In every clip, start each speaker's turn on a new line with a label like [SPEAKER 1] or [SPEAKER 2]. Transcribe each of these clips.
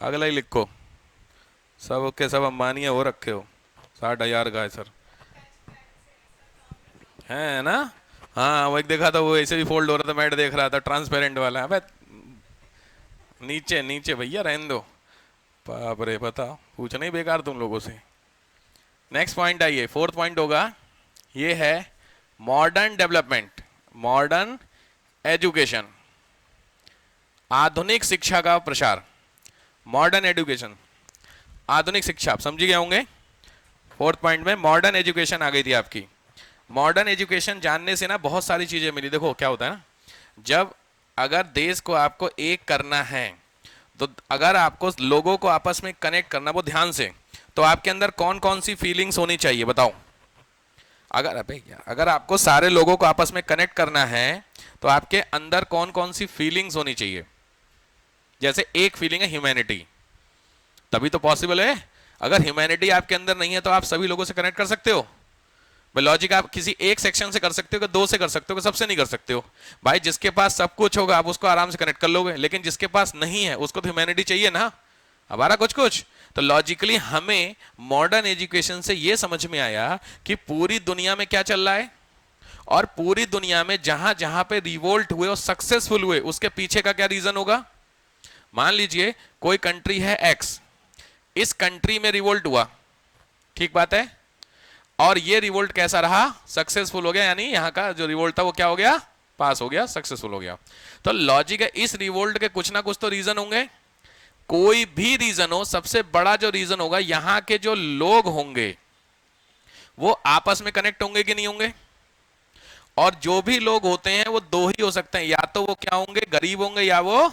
[SPEAKER 1] अगला ही लिखो। सब के सब अंबानी हो रखे हो। 60,000 का है सर। है ना। हाँ वो एक देखा था, वो ऐसे भी फोल्ड हो रहा था, मैट देख रहा था ट्रांसपेरेंट वाला। अबे नीचे नीचे भैया रहने दो। बाप रे, बताओ पूछना ही बेकार तुम लोगों से। नेक्स्ट पॉइंट आइए, फोर्थ पॉइंट होगा, ये है मॉडर्न डेवलपमेंट, मॉडर्न एजुकेशन, आधुनिक शिक्षा का प्रसार। मॉडर्न एजुकेशन, आधुनिक शिक्षा, आप समझ गए होंगे। फोर्थ पॉइंट में मॉडर्न एजुकेशन आ गई थी आपकी। मॉडर्न एजुकेशन जानने से ना बहुत सारी चीजें मिली। देखो क्या होता है ना, जब अगर देश को आपको एक करना है, तो अगर आपको लोगों को आपस में कनेक्ट करना, वो ध्यान से, तो आपके अंदर कौन कौन सी फीलिंग्स होनी चाहिए बताओ। अगर अगर आपको सारे लोगों को आपस में कनेक्ट करना है, तो आपके अंदर कौन कौन सी फीलिंग्स होनी चाहिए। जैसे एक फीलिंग है ह्यूमैनिटी, तभी तो पॉसिबल है। अगर ह्यूमैनिटी आपके अंदर नहीं है तो आप सभी लोगों से कनेक्ट कर सकते हो। भाई लॉजिक आप किसी एक सेक्शन से कर सकते हो, कि दो से कर सकते हो, कि सबसे नहीं कर सकते हो। भाई जिसके पास सब कुछ होगा आप उसको आराम से कनेक्ट कर लोगे, लेकिन जिसके पास नहीं है उसको तो ह्यूमैनिटी चाहिए ना, हमारा कुछ कुछ। तो लॉजिकली हमें मॉडर्न एजुकेशन से यह समझ में आया कि पूरी दुनिया में क्या चल रहा है, और पूरी दुनिया में जहां जहां पे रिवोल्ट हुए और सक्सेसफुल हुए, उसके पीछे का क्या रीजन होगा। मान लीजिए कोई कंट्री है एक्स, इस कंट्री में रिवोल्ट हुआ, ठीक बात है, और ये रिवोल्ट कैसा रहा, सक्सेसफुल हो गया, यानी यहां का जो रिवोल्ट था वो क्या हो गया, पास हो गया, सक्सेसफुल हो गया। तो लॉजिक है इस रिवोल्ट के कुछ ना कुछ तो रीजन होंगे। कोई भी रीजन हो, सबसे बड़ा जो रीजन होगा, यहां के जो लोग होंगे वो आपस में कनेक्ट होंगे कि नहीं होंगे। और जो भी लोग होते हैं वो दो ही हो सकते हैं, या तो वो क्या होंगे, गरीब होंगे, या वो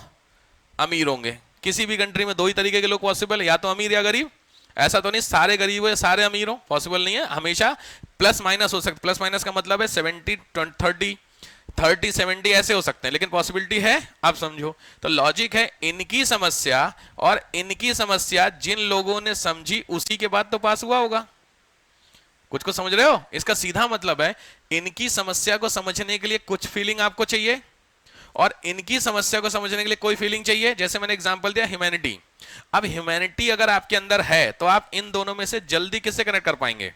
[SPEAKER 1] अमीर होंगे। किसी भी कंट्री में दो ही तरीके के लोग पॉसिबल है, या तो अमीर या गरीब। ऐसा तो नहीं सारे गरीब हो या सारे अमीर हो, पॉसिबल नहीं है। हमेशा प्लस माइनस हो सकता, प्लस माइनस का मतलब है 70-30, 30-70 ऐसे हो सकते हैं, लेकिन पॉसिबिलिटी है, आप समझो। तो लॉजिक है इनकी समस्या, और इनकी समस्या जिन लोगों ने समझी उसी के बाद तो पास हुआ होगा। कुछ को समझ रहे हो, इसका सीधा मतलब है इनकी समस्या को समझने के लिए कुछ फीलिंग आपको चाहिए, और इनकी समस्या को समझने के लिए कोई फीलिंग चाहिए। जैसे मैंने एग्जांपल दिया ह्यूमैनिटी। अब ह्यूमैनिटी अगर आपके अंदर है तो आप इन दोनों में से जल्दी किससे कनेक्ट कर पाएंगे,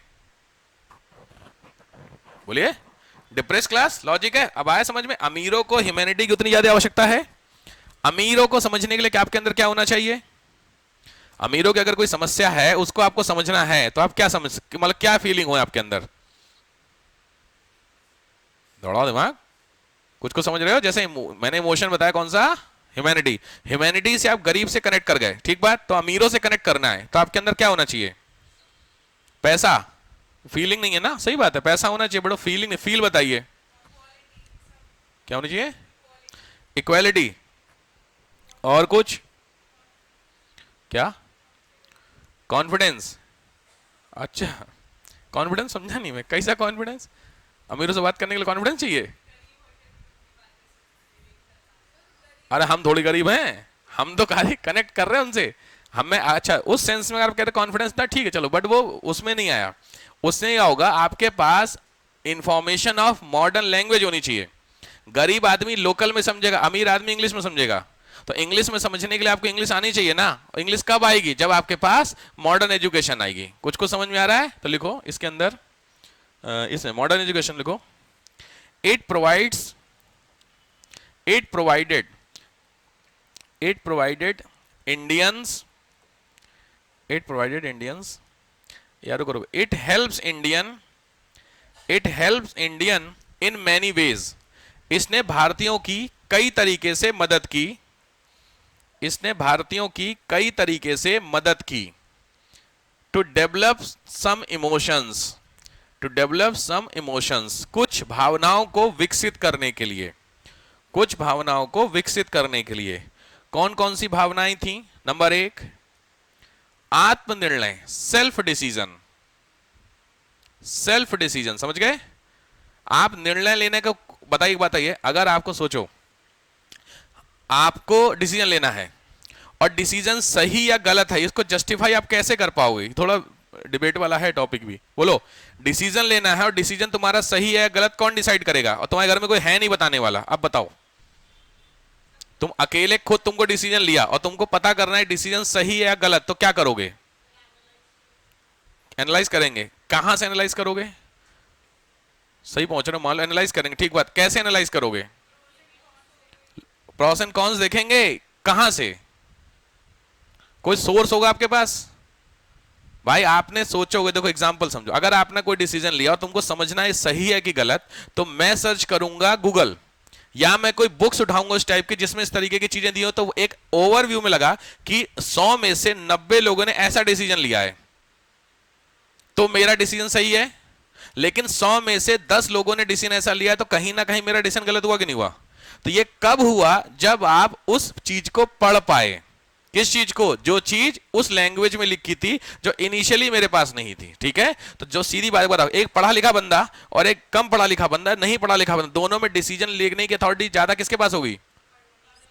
[SPEAKER 1] बोलिए। डिप्रेस क्लास, लॉजिक है। अब आया समझ में, अमीरों को ह्यूमैनिटी की उतनी ज्यादा आवश्यकता है। अमीरों को समझने के लिए क्या आपके अंदर क्या होना चाहिए, अमीरों की अगर कोई समस्या है उसको आपको समझना है, तो आप क्या समझ, मतलब क्या फीलिंग हो आपके अंदर, दौड़ाओ दिमाग। कुछ को समझ रहे हो, जैसे मैंने इमोशन बताया कौन सा, ह्यूमैनिटी। ह्यूमैनिटी से आप गरीब से कनेक्ट कर गए, ठीक बात, तो अमीरों से कनेक्ट करना है, तो आपके अंदर क्या होना चाहिए, पैसा। फीलिंग नहीं है ना, सही बात है, पैसा होना चाहिए, बड़ो फीलिंग नहीं, फील बताइए क्या होना चाहिए, इक्वालिटी। और कुछ क्या, कॉन्फिडेंस। अच्छा, कॉन्फिडेंस समझा नहीं मैं, कैसा कॉन्फिडेंस, अमीरों से बात करने के लिए कॉन्फिडेंस चाहिए। अरे हम थोड़ी गरीब हैं, हम तो खाली कनेक्ट कर रहे हैं उनसे। हमें अच्छा उस सेंस में अगर आप कहते हैं कॉन्फिडेंस ना, ठीक है चलो, बट वो उसमें नहीं आया। उसने क्या होगा, आपके पास इंफॉर्मेशन ऑफ मॉडर्न लैंग्वेज होनी चाहिए। गरीब आदमी लोकल में समझेगा, अमीर आदमी इंग्लिश में समझेगा। तो इंग्लिश में समझने के लिए आपको इंग्लिश आनी चाहिए ना। इंग्लिश कब आएगी, जब आपके पास मॉडर्न एजुकेशन आएगी। कुछ को समझ में आ रहा है तो लिखो इसके अंदर, इसमें मॉडर्न एजुकेशन लिखो। It provides, it provided, it provided Indians, it provided Indians, यार रुको रुको, it helps Indian, it helps Indian in many ways, इसने भारतीयों की कई तरीके से मदद की, इसने भारतीयों की कई तरीके से मदद की। To develop some emotions, to develop some emotions, कुछ भावनाओं को विकसित करने के लिए, कुछ भावनाओं को विकसित करने के लिए। कौन कौन सी भावनाएं थी, नंबर एक आत्मनिर्णय, सेल्फ डिसीजन, सेल्फ डिसीजन, समझ गए। आप निर्णय लेने को बताइए, बताइए अगर आपको सोचो आपको डिसीजन लेना है, और डिसीजन सही या गलत है, इसको जस्टिफाई आप कैसे कर पाओगे, थोड़ा डिबेट वाला है टॉपिक भी। बोलो, डिसीजन लेना है और डिसीजन तुम्हारा सही है या गलत, कौन डिसाइड करेगा, और तुम्हारे घर में कोई है नहीं बताने वाला, अब बताओ। तुम अकेले खुद तुमको डिसीजन लिया और तुमको पता करना है डिसीजन सही है या गलत, तो क्या करोगे? एनालाइज करेंगे। कहां से एनालाइज करोगे? सही पहुंच रहे हो, मान लो एनालाइज करेंगे, ठीक बात। कैसे एनालाइज करोगे? प्रोस एंड कॉन्स देखेंगे। कहां से? कोई सोर्स होगा आपके पास? भाई आपने सोचोगे, देखो एग्जांपल समझो, अगर आपने कोई डिसीजन लिया और तुमको समझना है सही है कि गलत, तो मैं सर्च करूंगा गूगल, या मैं कोई बुक्स उठाऊंगा उस टाइप की जिसमें इस तरीके की चीजें दी हो, तो एक ओवरव्यू में लगा कि 100 में से 90 लोगों ने ऐसा डिसीजन लिया है, तो मेरा डिसीजन सही है। लेकिन 100 में से 10 लोगों ने डिसीजन ऐसा लिया है, तो कहीं ना कहीं मेरा डिसीजन गलत हुआ कि नहीं हुआ? तो ये कब हुआ? जब आप उस चीज को पढ़ पाए। किस चीज को? जो चीज उस लैंग्वेज में लिखी थी जो इनिशियली मेरे पास नहीं थी। ठीक है, तो जो सीधी बात बताओ, एक पढ़ा लिखा बंदा और एक कम पढ़ा लिखा बंदा, नहीं पढ़ा लिखा बंदा, दोनों में डिसीजन लेने की अथॉरिटी ज्यादा किसके पास होगी?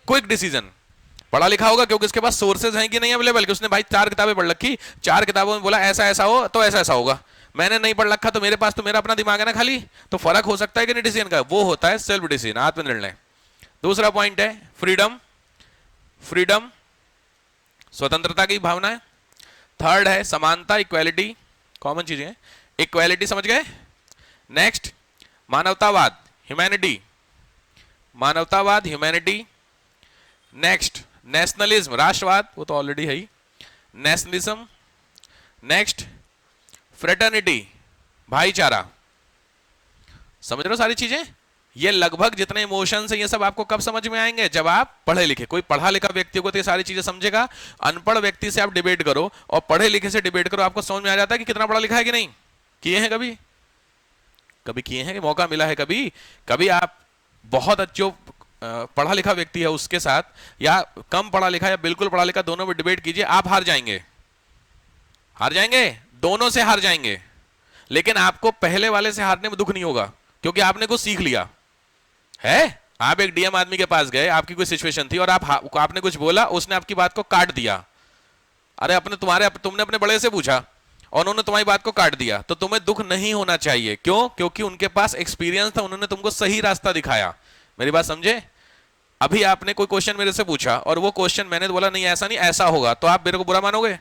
[SPEAKER 1] क्विक डिसीजन पढ़ा लिखा होगा, क्योंकि उसके पास सोर्सेज हैं कि नहीं अवेलेबल, कि उसने भाई 4 किताबें पढ़ रखी, 4 किताबों में बोला ऐसा ऐसा हो तो ऐसा ऐसा होगा। मैंने नहीं पढ़ रखा, तो मेरे पास तो मेरा अपना दिमाग है ना खाली, तो फर्क हो सकता है कि नहीं डिसीजन का? वो होता है सेल्फ डिसीजन, आत्मनिर्णय। दूसरा पॉइंट है फ्रीडम। फ्रीडम स्वतंत्रता की भावना है। थर्ड है समानता, इक्वालिटी, कॉमन चीजें हैं, इक्वालिटी, समझ गए? नेक्स्ट मानवतावाद, ह्यूमैनिटी, मानवतावाद, ह्यूमैनिटी। नेक्स्ट नेशनलिज्म, राष्ट्रवाद, वो तो ऑलरेडी है ही, नेशनलिज्म। नेक्स्ट फ्रेटर्निटी, भाईचारा। समझ रहे हो सारी चीजें? ये लगभग जितने इमोशंस हैं ये सब आपको कब समझ में आएंगे? जब आप पढ़े लिखे। कोई पढ़ा लिखा व्यक्ति को तो ये सारी चीजें समझेगा। अनपढ़ व्यक्ति से आप डिबेट करो और पढ़े लिखे से डिबेट करो, आपको समझ में आ जाता है कि कितना पढ़ा लिखा है कि नहीं। किए हैं कभी? कभी किए हैं कि मौका मिला है कभी? कभी आप बहुत अच्छे पढ़ा लिखा व्यक्ति है उसके साथ, या कम पढ़ा लिखा या बिल्कुल पढ़ा लिखा, दोनों में डिबेट कीजिए, आप हार जाएंगे। हार जाएंगे, दोनों से हार जाएंगे। लेकिन आपको पहले वाले से हारने में दुख नहीं होगा, क्योंकि आपने कुछ सीख लिया है। आप एक डीएम आदमी के पास गए, आपकी कोई सिचुएशन थी और आपने कुछ बोला, उसने आपकी बात को काट दिया। अरे तुमने अपने बड़े से पूछा और उन्होंने तुम्हारी बात को काट दिया, तो तुम्हें दुख नहीं होना चाहिए। क्यों? क्योंकि उनके पास एक्सपीरियंस था, उन्होंने तुमको सही रास्ता दिखाया। मेरी बात समझे? अभी आपने कोई क्वेश्चन मेरे से पूछा और वो क्वेश्चन मैंने बोला नहीं ऐसा नहीं ऐसा होगा, तो आप मेरे को बुरा मानोगे?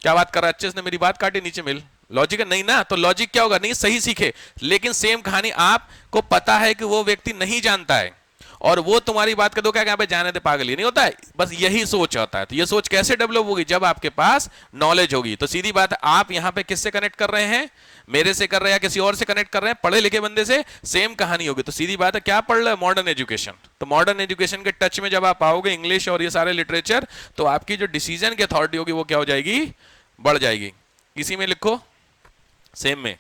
[SPEAKER 1] क्या बात कर रहा है, अच्छे से मेरी बात काटी, नीचे मिल, लॉजिक है नहीं ना? तो लॉजिक क्या होगा? नहीं, सही सीखे। लेकिन सेम कहानी आपको पता है कि वो व्यक्ति नहीं जानता है और वो तुम्हारी बात कर दो, क्या यहाँ पे जाने दे पागल, ही नहीं होता है। बस यही सोच होता है। तो ये सोच कैसे डेवलप होगी? जब आपके पास नॉलेज होगी। तो सीधी बात है, आप यहाँ पे किससे कनेक्ट कर रहे हैं? मेरे से कर रहे हैं या किसी और से कनेक्ट कर रहे हैं? पढ़े लिखे बंदे से। सेम कहानी होगी। तो सीधी बात है, क्या पढ़ रहे हैं? Modern education. तो मॉडर्न एजुकेशन के टच में जब आप आओगे, इंग्लिश और ये सारे लिटरेचर, तो आपकी जो डिसीजन की अथॉरिटी होगी वो क्या हो जाएगी? बढ़ जाएगी। इसी में लिखो, सेम में,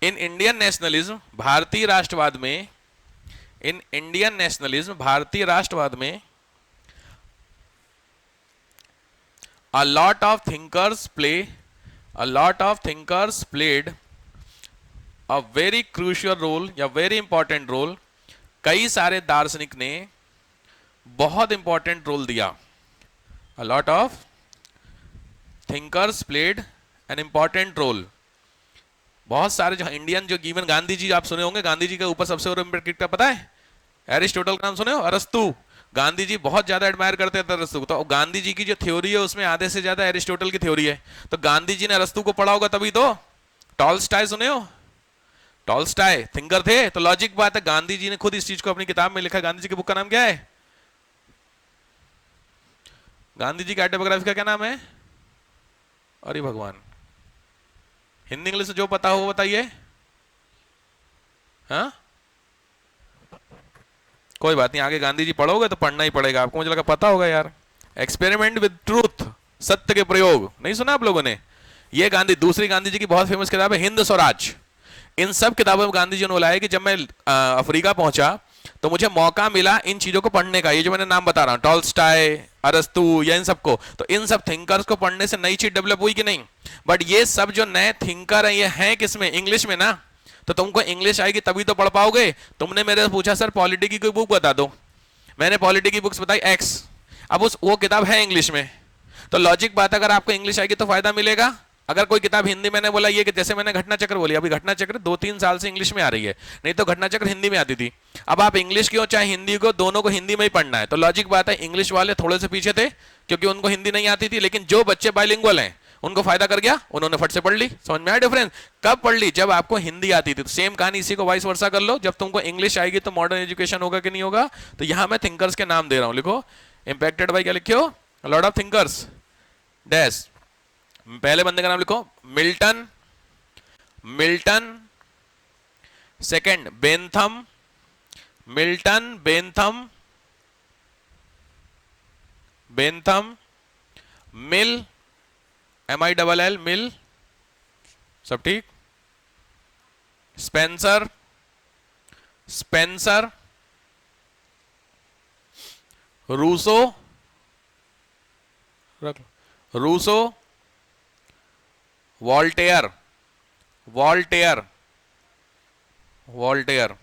[SPEAKER 1] इन इंडियन नेशनलिज्म, भारतीय राष्ट्रवाद में, इन इंडियन नेशनलिज्म, भारतीय राष्ट्रवाद में, a lot of thinkers played a very crucial role या very important role। कई सारे दार्शनिक ने बहुत इंपॉर्टेंट रोल दिया। a lot of thinkers played an important role। बहुत सारे जो इंडियन, जो इवन गांधी जी आप सुने होंगे, गांधी जी के ऊपर सबसे बड़ा पता है? एरिस्टोटल का नाम सुने हो? अरस्तु। गांधी जी बहुत ज्यादा एडमायर करते थे अरस्तु को। तो गांधी जी की जो थ्योरी है उसमें आधे से ज्यादा एरिस्टोटल की थ्योरी है। तो गांधी जी ने अरस्तु को पढ़ा होगा तभी तो। टॉलस्टॉय सुने हो? टॉलस्टॉय थिंकर थे। तो लॉजिक बात है, गांधी जी ने खुद इस चीज को अपनी किताब में लिखा। गांधी जी की बुक का नाम क्या है? गांधी जी की ऑटोबायोग्राफी का क्या नाम है? अरे भगवान, हिंदी इंग्लिश जो पता हो बताइए। हाँ, कोई बात नहीं, आगे गांधी जी पढ़ोगे तो पढ़ना ही पड़ेगा आपको, मुझे लगा पता होगा यार। एक्सपेरिमेंट विद ट्रूथ, सत्य के प्रयोग, नहीं सुना आप लोगों ने? ये दूसरी गांधी जी की बहुत फेमस किताब है हिंद स्वराज। इन सब किताबों में गांधी जी ने बोला है कि जब मैं अफ्रीका पहुंचा तो मुझे मौका मिला इन चीजों को पढ़ने का। ये जो मैंने नाम बता रहा हूं, टॉलस्टॉय, अरस्तु, या इन सबको, तो इन सब थिंकर्स को पढ़ने से नई चीज डेवलप हुई कि नहीं? बट ये सब जो नए थिंकर हैं ये हैं किसमें? इंग्लिश में ना। तो तुमको इंग्लिश आएगी तभी तो पढ़ पाओगे। तुमने मेरे से पूछा सर पॉलिटी की कोई बुक बता दो, मैंने पॉलिटी की बुक्स बताई एक्स। अब वो किताब है इंग्लिश में, तो लॉजिक बात, अगर आपको इंग्लिश आएगी तो फायदा मिलेगा अगर कोई किताब हिंदी, मैंने बोला ये कि जैसे मैंने घटना चक्र बोली, अभी घटना चक्र 2-3 साल से इंग्लिश में आ रही है, नहीं तो घटना चक्र हिंदी में आती थी। अब आप इंग्लिश की हो चाहे हिंदी को, दोनों को हिंदी में ही पढ़ना है, तो लॉजिक बात है इंग्लिश वाले थोड़े से पीछे थे क्योंकि उनको हिंदी नहीं आती थी, लेकिन जो बच्चे बाइलिंगुअल हैं उनको फायदा कर गया, उन्होंने फट से पढ़ ली। समझ में आया डिफरेंस? कब पढ़ ली? जब आपको हिंदी आती थी। तो सेम कहानी इसी को वाइस वर्सा कर लो, जब तुमको इंग्लिश आएगी तो मॉडर्न एजुकेशन होगा कि नहीं होगा। तो यहां मैं थिंकर्स के नाम दे रहा हूं, लिखो इंपैक्टेड बाय, क्या लिखो, लॉट ऑफ थिंकर्स डैश। पहले बंदे का नाम लिखो Milton, Milton. Second Bentham, Milton Bentham, Bentham. Mill, MILL, Mill, सब ठीक। Spencer, Spencer. Rousseau, Rousseau. Voltaire, Voltaire, Voltaire.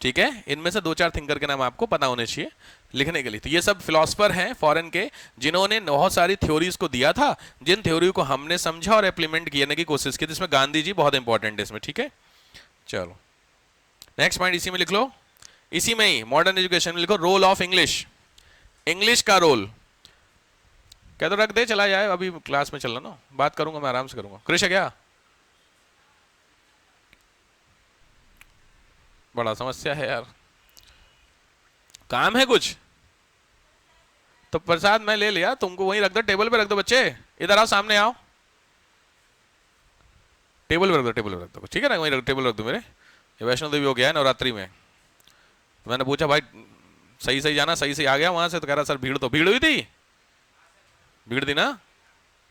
[SPEAKER 1] ठीक है, इनमें से 2-4 थिंकर के नाम आपको पता होने चाहिए लिखने के लिए। तो ये सब फिलोसफर हैं फॉरेन के, जिन्होंने बहुत सारी थ्योरीज को दिया था, जिन थ्योरी को हमने समझा और इम्प्लीमेंट करने की कोशिश की। इसमें गांधी जी बहुत इंपॉर्टेंट है इसमें। ठीक है, चलो नेक्स्ट पॉइंट इसी में लिख लो, इसी में ही मॉडर्न एजुकेशन में लिखो रोल ऑफ इंग्लिश, इंग्लिश का रोल। क्या तो रख दे, चला जाए, अभी क्लास में चल रहा ना, बात करूंगा मैं, आराम से करूंगा। कृष है क्या? बड़ा समस्या है यार, काम है कुछ तो प्रसाद मैं ले लिया, तुमको वहीं रख दो, टेबल पे रख दो। बच्चे इधर आओ, सामने आओ, टेबल पे रख दो, टेबल पे रख दो, ठीक है ना, वहीं टेबल रख दो मेरे। ये वैष्णो देवी हो गया है नवरात्रि में, तो मैंने पूछा भाई सही सही जाना, सही सही आ गया वहां से, तो कह रहा सर भीड़, तो भीड़ हुई थी, भीड़ थी ना।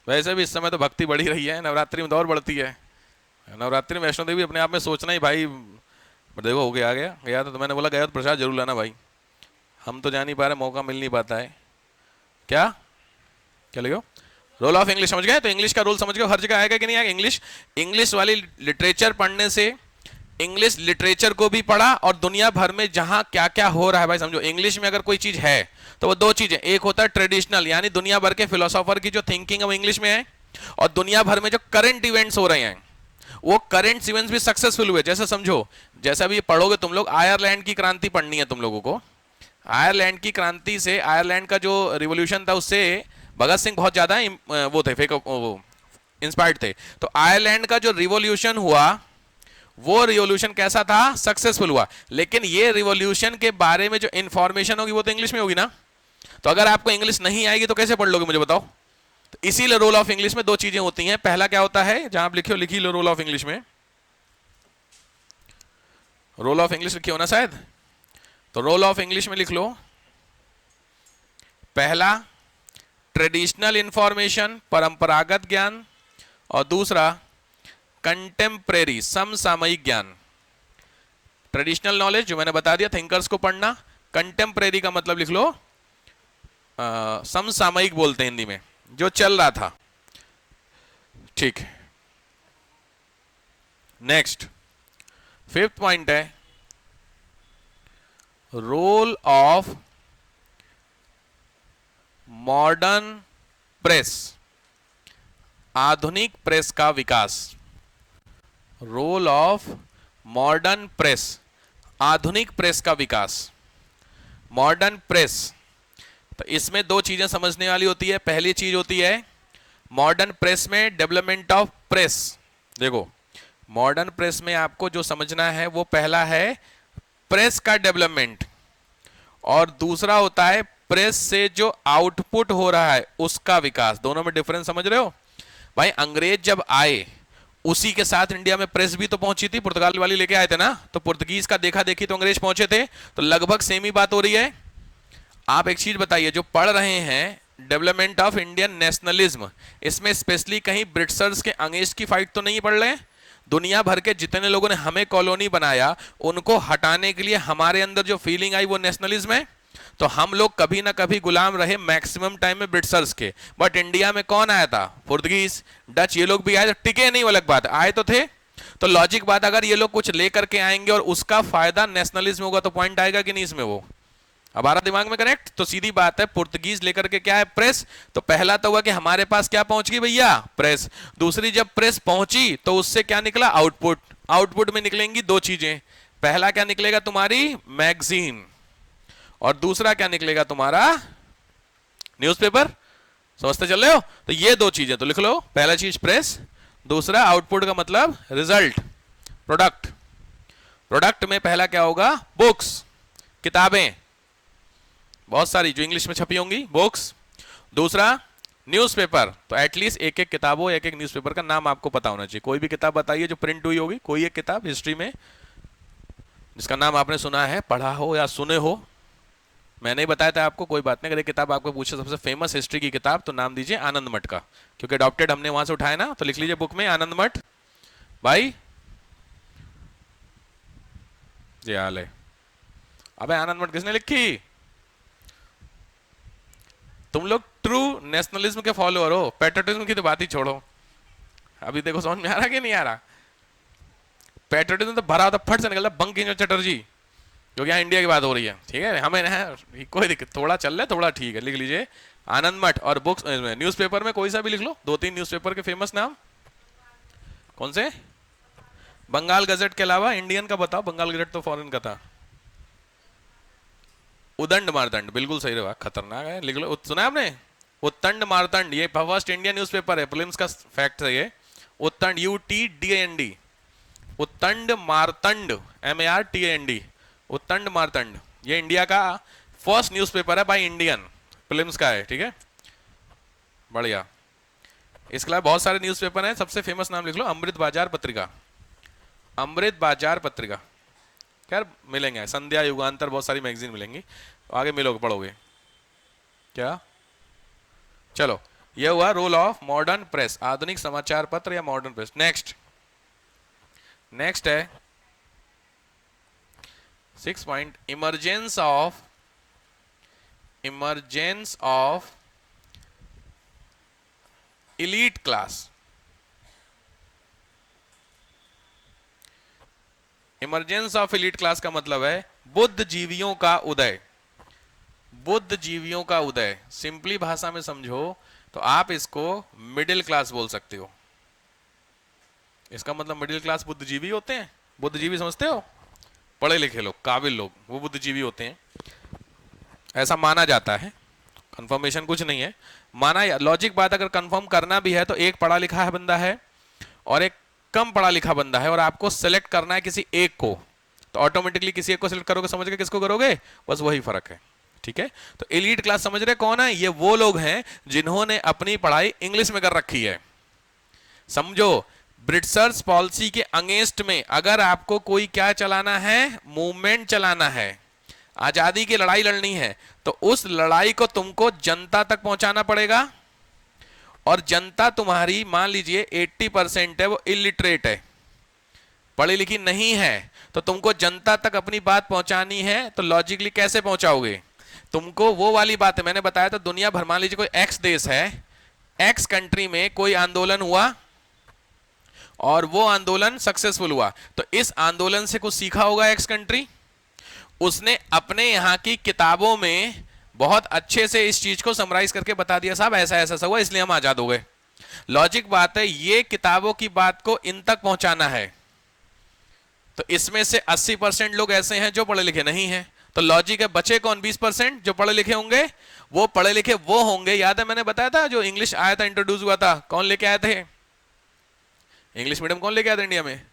[SPEAKER 1] वैसे भी इस समय तो भक्ति बढ़ी रही है, नवरात्रि में तो और बढ़ती है। नवरात्रि में वैष्णो देवी अपने आप में सोचना ही भाई, देखो हो गया, आ गया गया तो मैंने बोला गया तो प्रसाद जरूर लाना भाई, हम तो जा नहीं पा रहे, मौका मिल नहीं पाता है। क्या क्या लिखो, रोल ऑफ इंग्लिश समझ गए? तो इंग्लिश का रोल समझ गए, हर जगह आएगा कि नहीं आएगा। इंग्लिश, इंग्लिश वाली लिटरेचर पढ़ने से, इंग्लिश लिटरेचर को भी पढ़ा और दुनिया भर में जहां क्या क्या हो रहा है भाई समझो। इंग्लिश में अगर कोई चीज है तो वो 2 चीजें, एक होता है ट्रेडिशनल, यानी दुनिया भर के फिलोसोफर की जो थिंकिंग है वो इंग्लिश में है, और दुनिया भर में जो करंट इवेंट्स हो रहे हैं वो करंट इवेंट्स भी सक्सेसफुल हुए। जैसे समझो, जैसा भी पढ़ोगे तुम लोग, आयरलैंड की क्रांति पढ़नी है तुम लोगों को। आयरलैंड की क्रांति से, आयरलैंड का जो रिवॉल्यूशन था उससे भगत सिंह बहुत ज्यादा वो थे, फेक वो इंस्पायर्ड थे। तो आयरलैंड का जो रिवॉल्यूशन हुआ वो रिवॉल्यूशन कैसा था? सक्सेसफुल हुआ। लेकिन ये रिवॉल्यूशन के बारे में जो इंफॉर्मेशन होगी वो तो इंग्लिश में होगी ना। तो अगर आपको इंग्लिश नहीं आएगी तो कैसे पढ़ लोगे मुझे बताओ। तो इसीलिए रोल ऑफ इंग्लिश में 2 चीजें होती हैं। पहला क्या होता है, जहां आप लिखियो, लिखी लो रोल ऑफ इंग्लिश में, रोल ऑफ इंग्लिश लिखियो ना शायद, तो रोल ऑफ इंग्लिश में लिख लो, पहला ट्रेडिशनल इंफॉर्मेशन, परंपरागत ज्ञान, और दूसरा कंटेम्परेरी, समसामयिक ज्ञान। ट्रेडिशनल नॉलेज जो मैंने बता दिया, थिंकर्स को पढ़ना। कंटेम्परेरी का मतलब लिख लो, समसामयिक बोलते हैं हिंदी में, जो चल रहा था। ठीक, नेक्स्ट 5th पॉइंट है रोल ऑफ मॉडर्न प्रेस, आधुनिक प्रेस का विकास। रोल ऑफ मॉडर्न प्रेस, आधुनिक प्रेस का विकास। मॉडर्न प्रेस, तो इसमें 2 चीजें समझने वाली होती है। पहली चीज होती है मॉडर्न प्रेस में डेवलपमेंट ऑफ प्रेस। देखो मॉडर्न प्रेस में आपको जो समझना है वो पहला है प्रेस का डेवलपमेंट, और दूसरा होता है प्रेस से जो आउटपुट हो रहा है उसका विकास। दोनों में डिफरेंस समझ रहे हो भाई। अंग्रेज जब आए उसी के साथ इंडिया में प्रेस भी तो पहुंची थी, पुर्तगाल वाली लेके आए थे ना, तो पुर्तगीज का देखा देखी तो अंग्रेज पहुंचे थे, तो लगभग सेम ही बात हो रही है। आप एक चीज बताइए, जो पढ़ रहे हैं डेवलपमेंट ऑफ इंडियन नेशनलिज्म, इसमें स्पेशली कहीं ब्रिटिशर्स के अंग्रेज की फाइट तो नहीं पढ़ रहे हैं। दुनिया भर के जितने लोगों ने हमें कॉलोनी बनाया उनको हटाने के लिए हमारे अंदर जो फीलिंग आई वो नेशनलिज्म है। तो हम लोग कभी ना कभी गुलाम रहे मैक्सिमम टाइम में ब्रिटिशर्स के। बट इंडिया में कौन आया था? पुर्तगीज, डच, ये लोग भी आए, तो टिके नहीं, वो अलग बात, आए तो थे। तो लॉजिक बात, अगर ये लोग कुछ लेकर के आएंगे और उसका फायदा नेशनलिज्म होगा तो पॉइंट आएगा कि नहीं इसमें? वो अब आ रहा दिमाग में कनेक्ट? तो सीधी बात है, पुर्तगीज लेकर के क्या है, प्रेस। तो पहला तो हुआ कि हमारे पास क्या पहुंच गई भैया, प्रेस। दूसरी, जब प्रेस पहुंची तो उससे क्या निकला, आउटपुट। आउटपुट में निकलेंगी दो चीजें, पहला क्या निकलेगा तुम्हारी मैगजीन, और दूसरा क्या निकलेगा तुम्हारा न्यूज़पेपर। समझते चल रहे हो? तो ये दो चीजें तो लिख लो, पहला चीज प्रेस, दूसरा आउटपुट का मतलब रिजल्ट, प्रोडक्ट। प्रोडक्ट में पहला क्या होगा, बुक्स, किताबें, बहुत सारी जो इंग्लिश में छपी होंगी, बुक्स। दूसरा न्यूज़पेपर, तो एटलीस्ट एक एक किताबों, एक एक न्यूज़पेपर का नाम आपको पता होना चाहिए। कोई भी किताब बताइए जो प्रिंट हुई होगी, कोई एक किताब हिस्ट्री में जिसका नाम आपने सुना है, पढ़ा हो या सुने हो। मैंने ही बताया था आपको, कोई बात नहीं। अगर एक किताब आपको पूछे सबसे फेमस हिस्ट्री की किताब, तो नाम दीजिए आनंद मठ का, क्योंकि अडॉप्टेड हमने वहां से उठाया ना, तो लिख लीजिए बुक में आनंद मठ। भाई ये हाल है। अबे आनंद मठ किसने लिखी? तुम लोग ट्रू नेशनलिज्म के फॉलोअर हो, पैट्रियटिज्म की तो बात ही छोड़ो। अभी देखो समझ में आ रहा कि नहीं आ रहा? पैट्रियटिज्म तो भरा होता, फट से निकलता बंक किंग चटर्जी, क्योंकि यहाँ इंडिया की बात हो रही है, ठीक है। हमें ना कोई दिक्कत, थोड़ा चल रहा है, थोड़ा ठीक है। लिख लीजिए आनंद मठ। और बुक्स, न्यूज़पेपर में कोई सा भी लिख लो, दो तीन न्यूज़पेपर के फेमस नाम। कौन से? बंगाल गजट के अलावा इंडियन का बताओ। बंगाल गजट तो फॉरेन का था। उदंड मारतंड, बिल्कुल सही रहा, खतरनाक है, लिख लो। सुना है आपने? उत्तंड मारतंड, ये फर्स्ट इंडियन न्यूज़पेपर है, प्रीलिम्स का फैक्ट है ये। उत्तंड, UTDAND, उत्तंड मारतंड, MARTAND, उत्तंड मारतंड, ये इंडिया का फर्स्ट न्यूज़पेपर है बाय इंडियन, प्रीलिम्स का है, ठीक है। बढ़िया। इसके अलावा बहुत सारे न्यूज़पेपर हैं, सबसे फेमस नाम लिख लो, अमृत बाजार पत्रिका। अमृत बाजार पत्रिका, खैर मिलेंगे, संध्या, युगांतर, बहुत सारी मैगजीन मिलेंगी, आगे मिलोगे, पढ़ोगे क्या। चलो, ये हुआ रोल ऑफ मॉडर्न प्रेस, आधुनिक समाचार पत्र या मॉडर्न प्रेस। नेक्स्ट है 6 point, emergence of elite class. Emergence of elite class का मतलब है बुद्धिजीवियों का उदय। बुद्धिजीवियों का उदय, सिंपली भाषा में समझो तो आप इसको मिडिल क्लास बोल सकते हो। इसका मतलब मिडिल क्लास बुद्धिजीवी होते हैं। बुद्धिजीवी समझते हो? पढ़े लिखे लोग, काबिल लोग, वो बुद्धिजीवी होते हैं, ऐसा माना जाता है। कंफर्मेशन कुछ नहीं है, माना। लॉजिक बात अगर कंफर्म करना भी है तो एक पढ़ा लिखा है बंदा है और एक कम पढ़ा लिखा बंदा है, और आपको सेलेक्ट करना है किसी एक को, तो ऑटोमेटिकली किसी एक को सिलेक्ट करोगे, समझ के किसको करोगे, बस वही फर्क है, ठीक है। तो एलीट क्लास समझ रहे कौन है? ये वो लोग हैं जिन्होंने अपनी पढ़ाई इंग्लिश में कर रखी है। समझो, ब्रिटिशर्स पॉलिसी के अगेंस्ट में अगर आपको कोई क्या चलाना है, मूवमेंट चलाना है, आजादी की लड़ाई लड़नी है, तो उस लड़ाई को तुमको जनता तक पहुंचाना पड़ेगा। और जनता तुम्हारी, मान लीजिए 80% है, वो इलिटरेट है, पढ़ी लिखी नहीं है, तो तुमको जनता तक अपनी बात पहुंचानी है, तो लॉजिकली कैसे पहुंचाओगे? तुमको वो वाली बात है, मैंने बताया था, दुनिया भर, मान लीजिए कोई एक्स देश है, एक्स कंट्री में कोई आंदोलन हुआ और वो आंदोलन सक्सेसफुल हुआ, तो इस आंदोलन से कुछ सीखा होगा एक्स कंट्री, उसने अपने यहाँ की किताबों में बहुत अच्छे से इस चीज को समराइज करके बता दिया, साहब ऐसा ऐसा हुआ इसलिए हम आजाद हो गए। लॉजिक बात है, ये किताबों की बात को इन तक पहुंचाना है, तो इसमें से 80% लोग ऐसे हैं जो पढ़े लिखे नहीं हैं, तो लॉजिक है बचे कौन? 20% जो पढ़े लिखे होंगे। वो पढ़े लिखे वो होंगे, याद है मैंने बताया था, जो इंग्लिश आया था, इंट्रोड्यूस हुआ था, कौन लेके आए थे? इंग्लिश मीडियम कौन लेके आया था इंडिया में?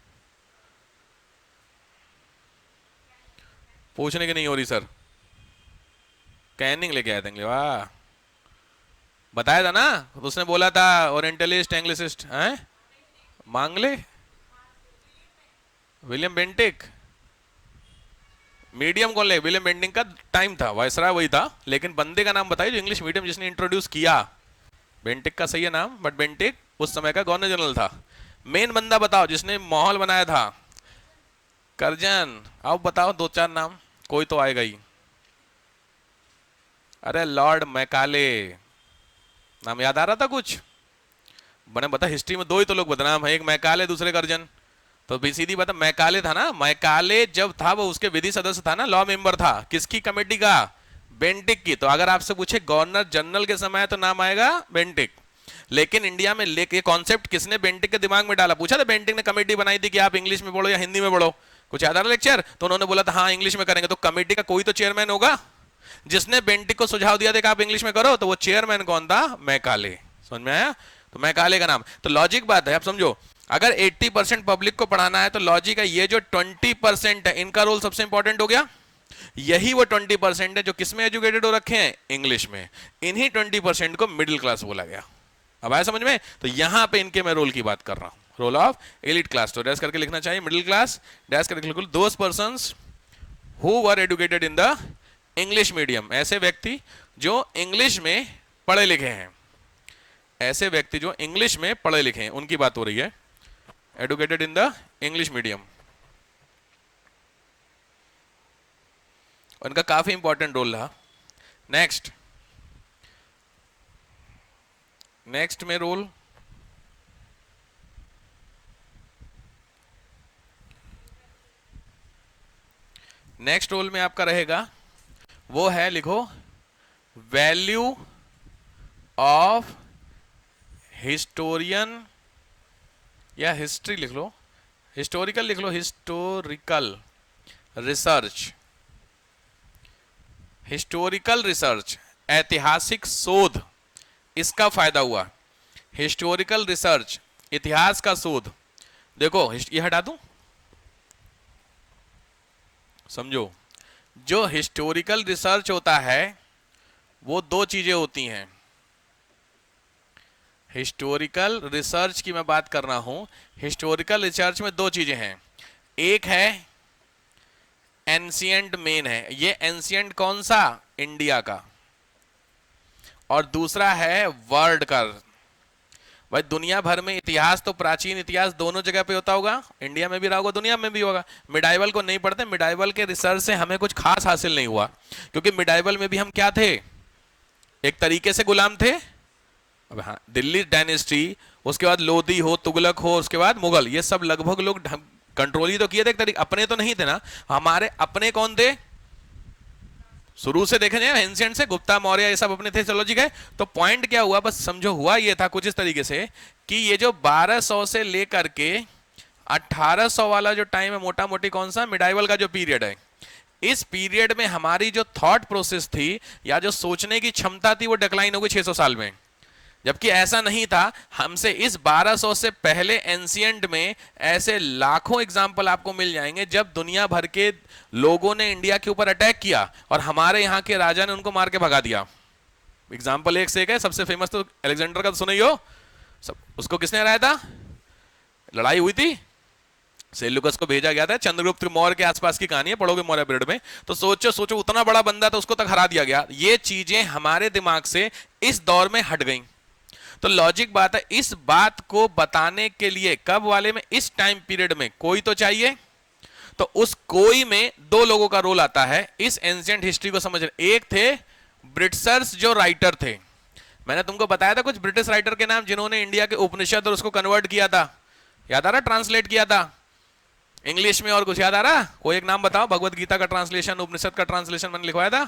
[SPEAKER 1] पूछने की नहीं हो रही सर, कैनिंग लेके आए थे। वाह, बताया था ना, तो उसने बोला था ओरिएंटलिस्ट, एंग्लिसिस्ट हैं, मांगले, विलियम बेंटिक। मीडियम कौन ले? विलियम बेंटिक का टाइम था, वायसराय वही था, लेकिन बंदे का नाम बताइए जो इंग्लिश मीडियम जिसने इंट्रोड्यूस किया। बेंटिक का सही है नाम, बट बेंटिक उस समय का गवर्नर जनरल था। मेन बंदा बताओ जिसने माहौल बनाया था। कर्जन, अब बताओ दो चार नाम, कोई तो आएगा ही। अरे लॉर्ड मैकाले, नाम याद आ रहा था कुछ? मैंने बता, हिस्ट्री में दो ही तो लोग बदनाम है, एक मैकाले, दूसरे कर्जन। तो भी सीधी बात है, मैकाले था ना, मैकाले जब था वो उसके विधि सदस्य था ना, लॉ मेंबर था, किसकी कमेटी का? बेंटिक की। तो अगर आपसे पूछे गवर्नर जनरल के समय तो नाम आएगा बेंटिक, लेकिन इंडिया में ये कॉन्सेप्ट किसने बेंटिक के दिमाग में डाला? पूछा था बेंटिक ने कमेटी बनाई थी कि आप इंग्लिश में पढ़ो या हिंदी में पढ़ो, कुछ याद आ रहा लेक्चर? तो उन्होंने बोला था हाँ इंग्लिश में करेंगे। तो कमेटी का कोई तो चेयरमैन होगा जिसने बेंटिक को सुझाव दिया था कि आप इंग्लिश में करो। तो वो चेयरमैन कौन था? मैकाले। समझ में आया? तो मैकाले का नाम। तो लॉजिक बात है, आप समझो, अगर 80% पब्लिक को पढ़ाना है तो लॉजिक है ये जो 20% है इनका रोल सबसे इंपॉर्टेंट हो गया। यही वो 20% है जो किसमें एजुकेटेड हो रखे हैं? इंग्लिश में। इन्हीं 20% को मिडिल क्लास बोला गया। अब आया समझ में? तो यहां पे इनके मैं रोल की बात कर रहा हूं, रोल ऑफ एलिट क्लास। तो डैश करके लिखना चाहिए मिडिल क्लास, डैश करके लिखो those persons who were educated in the English medium. ऐसे व्यक्ति जो इंग्लिश में पढ़े लिखे हैं, ऐसे व्यक्ति जो इंग्लिश में पढ़े लिखे हैं उनकी बात हो रही है, educated in the English medium. उनका काफी इंपॉर्टेंट रोल रहा। नेक्स्ट में रोल में आपका रहेगा वो है, लिखो वैल्यू ऑफ हिस्टोरियन या हिस्ट्री लिख लो, हिस्टोरिकल लिख लो, हिस्टोरिकल रिसर्च। हिस्टोरिकल रिसर्च, ऐतिहासिक शोध, इसका फायदा हुआ। हिस्टोरिकल रिसर्च, इतिहास का शोध। देखो ये हटा दूं, समझो, जो हिस्टोरिकल रिसर्च होता है वो दो चीजें होती हैं। हिस्टोरिकल रिसर्च की मैं बात कर रहा हूं। हिस्टोरिकल रिसर्च में दो चीजें हैं, एक है एंशिएंट मेन है, ये एंशिएंट कौन सा? इंडिया का। और दूसरा है वर्ल्ड का। भाई दुनिया भर में इतिहास तो प्राचीन इतिहास दोनों जगह पे होता होगा, इंडिया में भी रहा होगा, दुनिया में भी होगा। मिडाइवल को नहीं पढ़ते, मिडाइवल के रिसर्च से हमें कुछ खास हासिल नहीं हुआ, क्योंकि मिडाइवल में भी हम क्या थे? एक तरीके से गुलाम थे। अब हाँ, दिल्ली डायनेस्टी, उसके बाद लोधी हो, तुगलक हो, उसके बाद मुगल, ये सब लगभग लोग कंट्रोल ही तो किए थे एक तरीके, अपने तो नहीं थे ना। हमारे अपने कौन थे? शुरू से देखें एंशिएंट से गुप्ता मौर्य ये सब अपने थे। चलो जी गए। तो पॉइंट क्या हुआ, बस समझो, हुआ ये था कुछ इस तरीके से कि ये जो 1200 से लेकर के 1800 वाला जो टाइम है, मोटा मोटी कौन सा? मिडाइवल का जो पीरियड है, इस पीरियड में हमारी जो थॉट प्रोसेस थी या जो सोचने की क्षमता थी वो डिक्लाइन हो गई 600 साल में। जबकि ऐसा नहीं था। हमसे इस 1200 से पहले एंशिएंट में ऐसे लाखों एग्जाम्पल आपको मिल जाएंगे जब दुनिया भर के लोगों ने इंडिया के ऊपर अटैक किया और हमारे यहाँ के राजा ने उनको मार के भगा दिया। एग्जाम्पल एक से एक है, सबसे फेमस तो अलेक्जेंडर का तो सुना ही हो सब। उसको किसने हराया था? लड़ाई हुई थी, सेल्यूकस को भेजा गया था। चंद्रगुप्त मौर्य के आसपास की कहानी है, पढ़ोगे मौर्य पीरियड में। तो सोचो उतना बड़ा बंदा था, उसको तक हरा दिया गया। ये चीजें हमारे दिमाग से इस दौर में हट गई। तो लॉजिक बात है, इस बात को बताने के लिए कब वाले में? इस टाइम पीरियड में कोई तो चाहिए। तो उस कोई में दो लोगों का रोल आता है इस एंशिएंट हिस्ट्री को समझने। एक थे ब्रिटिशर्स जो राइटर थे, मैंने तुमको बताया था कुछ ब्रिटिश राइटर के नाम जिन्होंने इंडिया के उपनिषद और उसको कन्वर्ट किया था, याद आ रहा? ट्रांसलेट किया था इंग्लिश में। और कुछ याद आ रहा? कोई एक नाम बताओ। भगवत गीता का ट्रांसलेशन, उपनिषद का ट्रांसलेशन मैंने लिखवाया था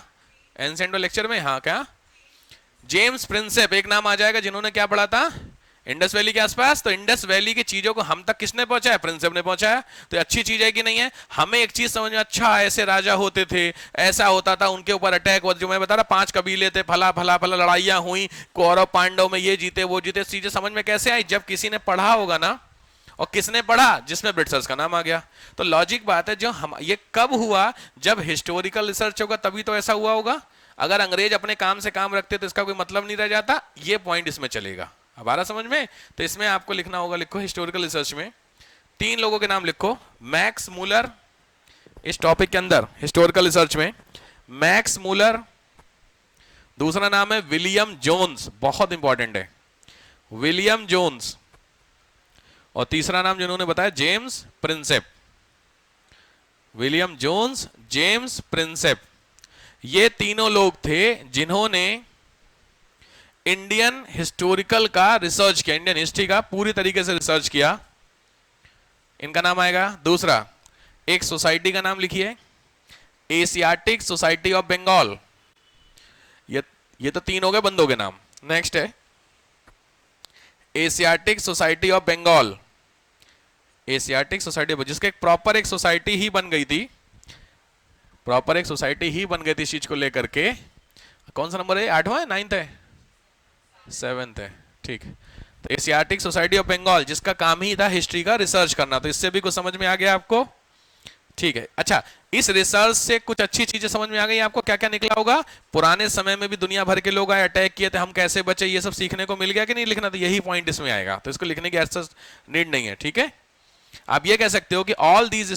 [SPEAKER 1] एंशिएंट लेक्चर में। हाँ क्या? जेम्स प्रिंसेप एक नाम आ जाएगा, जिन्होंने क्या पढ़ा था? इंडस वैली के आसपास। तो इंडस वैली की चीजों को हम तक किसने पहुंचाया? प्रिंसेप ने पहुंचाया। तो अच्छी चीज है कि नहीं है? हमें एक चीज समझ में, अच्छा ऐसे राजा होते थे, ऐसा होता था, उनके ऊपर अटैक हुआ, जो मैं बता रहा 5 कबीले थे, फला फला फला लड़ाइयां हुई, कौरव पांडव में ये जीते वो जीते। चीजें समझ में कैसे आई? जब किसी ने पढ़ा होगा ना। और किसने पढ़ा? जिसमें ब्रिटिशर्स का नाम आ गया। तो लॉजिक बात है, जो हम ये कब हुआ? जब हिस्टोरिकल रिसर्च होगा तभी तो ऐसा हुआ होगा। अगर अंग्रेज अपने काम से काम रखते तो इसका कोई मतलब नहीं रह जाता। ये पॉइंट इसमें चलेगा। अब आ रहा समझ में? तो इसमें आपको लिखना होगा, लिखो हिस्टोरिकल रिसर्च में 3 लोगों के नाम लिखो। मैक्स मूलर, इस टॉपिक के अंदर हिस्टोरिकल रिसर्च में मैक्स मूलर, दूसरा नाम है विलियम जोन्स, बहुत इंपॉर्टेंट है, विलियम जोन्स। और तीसरा नाम जिन्होंने बताया James Prinsep, William Jones, James Prinsep. ये तीनों लोग थे जिन्होंने इंडियन हिस्टोरिकल का रिसर्च किया, इंडियन हिस्ट्री का पूरी तरीके से रिसर्च किया। इनका नाम आएगा। दूसरा, एक सोसाइटी का नाम लिखिए, एशियाटिक सोसाइटी ऑफ बंगाल। ये तो तीन हो गए बंदों के नाम। नेक्स्ट है Asiatic society of Bengal. Asiatic society, जिसके एक प्रॉपर एक सोसाइटी ही बन गई थी, प्रॉपर एक सोसाइटी ही बन गई थी इस चीज को लेकर के। कौन सा नंबर है, आठवां है, नाइन्थ है, सेवेंथ है, ठीक। तो एशियाटिक सोसाइटी ऑफ बंगाल जिसका काम ही था हिस्ट्री का रिसर्च करना, तो इससे भी कुछ समझ में आ गया आपको, ठीक है। अच्छा, इस रिसर्च से कुछ अच्छी चीजें समझ में आ गई आपको, क्या क्या निकला होगा, पुराने समय में भी दुनिया भर के लोग आए, अटैक किए थे, हम कैसे बचे, ये सब सीखने को मिल गया कि नहीं लिखना, तो यही पॉइंट इसमें आएगा, तो इसको लिखने की ऐसा नीड नहीं है, ठीक है। आप ये कह सकते हो कि ऑल दीज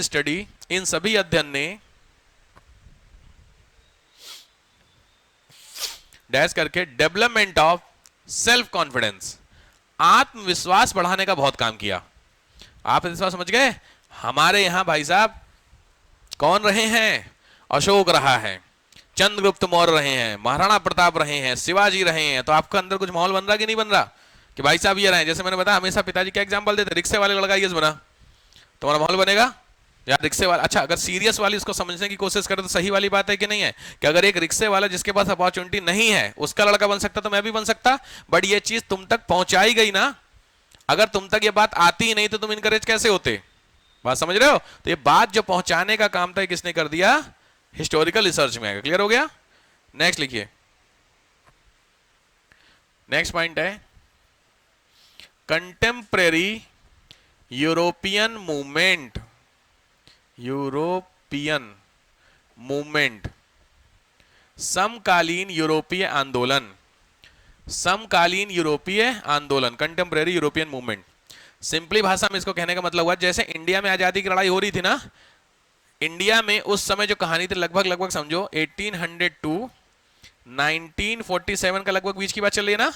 [SPEAKER 1] स्टडी, इन सभी अध्ययन ने डैश करके डेवलपमेंट ऑफ सेल्फ कॉन्फिडेंस, आत्मविश्वास बढ़ाने का बहुत काम किया। आत्मविश्वास समझ गए, हमारे यहां भाई साहब कौन रहे हैं, अशोक रहा है, चंद्रगुप्त मौर्य रहे हैं, महाराणा प्रताप रहे हैं, शिवाजी रहे हैं, तो आपका अंदर कुछ माहौल बन रहा कि नहीं बन रहा कि भाई साहब ये रहे। जैसे मैंने बताया, हमेशा पिताजी क्या एग्जांपल देते, रिक्शे वाले लड़का ये बना, तुम्हारा माहौल बनेगा यार रिक्शे वाला। अच्छा, अगर सीरियस वाली इसको समझने की कोशिश करें तो सही वाली बात है कि नहीं है, कि अगर एक रिक्शे वाला जिसके पास अपॉर्चुनिटी नहीं है उसका लड़का बन सकता तो मैं भी बन सकता, बट ये चीज तुम तक पहुंचाई गई ना, अगर तुम तक ये बात आती ही नहीं तो तुम इनकरेज कैसे होते, बात समझ रहे हो। तो ये बात जो पहुंचाने का काम था किसने कर दिया, हिस्टोरिकल रिसर्च में आएगा। क्लियर हो गया। नेक्स्ट लिखिए, नेक्स्ट पॉइंट है contemporary European movement, European movement, समकालीन यूरोपीय आंदोलन, समकालीन यूरोपीय आंदोलन, कंटेम्परेरी यूरोपियन मूवमेंट। सिंपली भाषा में इसको कहने का मतलब हुआ, जैसे इंडिया में आजादी की लड़ाई हो रही थी ना, इंडिया में उस समय जो कहानी थी लगभग समझो 1800 टू 1947 का लगभग बीच की बात चल रही है ना,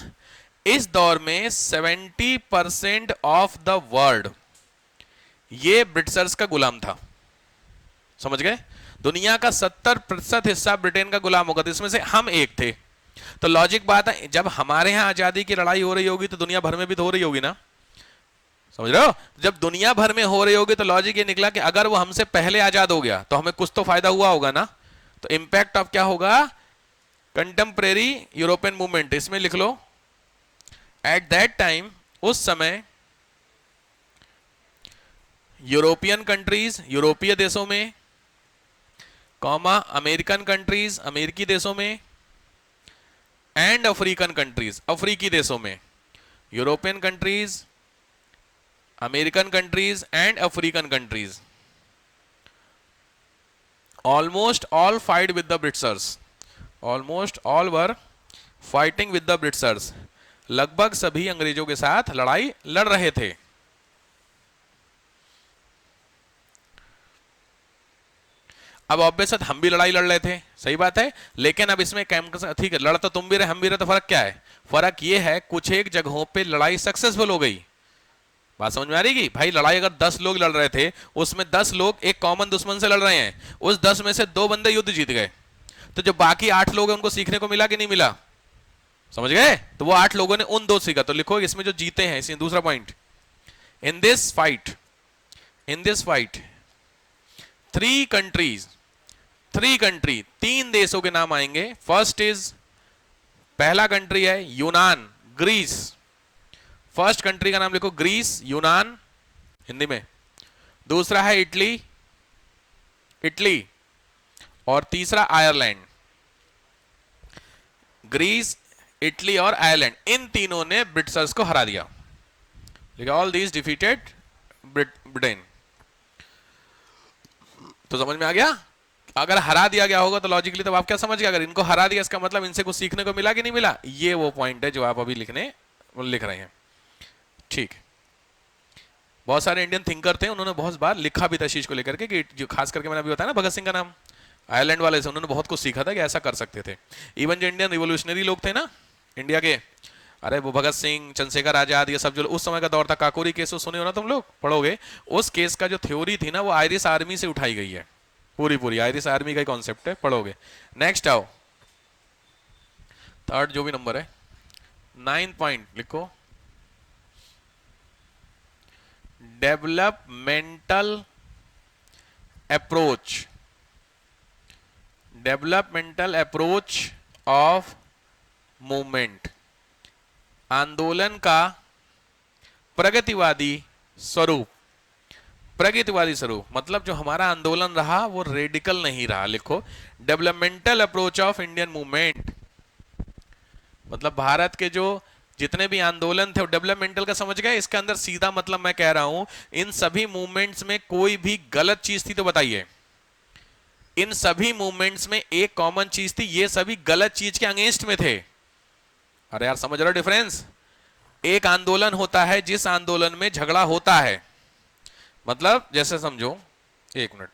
[SPEAKER 1] इस दौर में 70% ऑफ द वर्ल्ड ये ब्रिटिशर्स का गुलाम था, समझ गए। दुनिया का 70% हिस्सा ब्रिटेन का गुलाम होगा, तो इसमें से हम एक थे। तो लॉजिक बात है, जब हमारे यहां आजादी की लड़ाई हो रही होगी तो दुनिया भर में भी तो हो रही होगी ना, समझ रहे हो। जब दुनिया भर में हो रही होगी तो लॉजिक ये निकला कि अगर वो हमसे पहले आजाद हो गया तो हमें कुछ तो फायदा हुआ होगा ना। तो इंपैक्ट ऑफ क्या होगा, कंटेम्परेरी यूरोपियन मूवमेंट, इसमें लिख लो एट दैट टाइम, उस समय यूरोपियन कंट्रीज, यूरोपीय देशों में, कॉमा अमेरिकन कंट्रीज, अमेरिकी देशों में, एंड अफ्रीकन कंट्रीज, अफ्रीकी देशों में, European countries, American countries and African countries, almost all fight with the Britishers, almost all were fighting with the Britishers, लगभग सभी अंग्रेजों के साथ लड़ाई लड़ रहे थे। अब ऑब्वियस हम भी लड़ाई लड़ रहे थे, सही बात है, लेकिन अब इसमें ठीक है, लड़ तो तुम भी रहे हम भी रहे, तो फर्क क्या है, फर्क ये है कुछ एक जगहों पे लड़ाई सक्सेसफुल हो गई। बात समझ में आ रही कि भाई लड़ाई अगर 10 लोग लड़ रहे थे, उसमें 10 लोग एक कॉमन दुश्मन से लड़ रहे हैं, उस 10 में से 2 बंदे युद्ध जीत गए, तो जो बाकी 8 लोग हैं उनको सीखने को मिला कि नहीं मिला, समझ गए। तो वो 8 लोगों ने उन 2 सीखा, तो लिखो इसमें जो जीते हैं, इसमें दूसरा point, in this fight 3 countries, 3 country, 3 देशों के नाम आएंगे। फर्स्ट इज, पहला कंट्री है यूनान, ग्रीस, फर्स्ट कंट्री का नाम लिखो ग्रीस, यूनान हिंदी में। दूसरा है इटली, इटली, और तीसरा आयरलैंड। ग्रीस, इटली और आयरलैंड, इन तीनों ने ब्रिटिशर्स को हरा दिया। All these defeated Britain. तो समझ में आ गया, अगर हरा दिया गया होगा तो लॉजिकली तो आप क्या समझ गए, अगर इनको हरा दिया इसका मतलब इनसे कुछ सीखने को मिला कि नहीं मिला, ये वो पॉइंट है जो आप अभी लिख रहे हैं, ठीक। बहुत सारे इंडियन थिंकर थे, उन्होंने बहुत बार लिखा भी था चीज को लेकर के, कि जो खास करके मैंने अभी बताया ना भगत सिंह का नाम, आयरलैंड वाले से, उन्होंने बहुत कुछ सीखा था कि ऐसा कर सकते थे। इवन जो इंडियन रिवोल्यूशनरी लोग थे ना इंडिया के, अरे वो भगत सिंह, चंद्रशेखर आजाद, ये सब जो उस समय का दौर था, काकोरी केस सुने हो ना तुम लोग, पढ़ोगे, उस केस का जो थ्योरी थी ना वो आयरिश आर्मी से उठाई गई है, पूरी आयरिश आर्मी का कॉन्सेप्ट है, पढ़ोगे। नेक्स्ट आओ, थर्ड जो भी नंबर है, 9 पॉइंट लिखो, developmental approach, developmental approach of movement, आंदोलन का प्रगतिवादी स्वरूप। प्रगतिवादी स्वरूप मतलब जो हमारा आंदोलन रहा वो रेडिकल नहीं रहा। लिखो developmental approach of Indian movement, मतलब भारत के जो जितने भी आंदोलन थे वो डेवलपमेंटल का, समझ गए? इसके अंदर सीधा मतलब मैं कह रहा हूं इन सभी मूवमेंट्स में कोई भी गलत चीज थी तो बताइए। इन सभी मूवमेंट्स में एक कॉमन चीज थी, ये सभी गलत चीज के अगेंस्ट में थे। अरे यार समझ रहे हो डिफरेंस? एक आंदोलन होता है जिस आंदोलन में झगड़ा होता है, मतलब जैसे समझो, एक मिनट,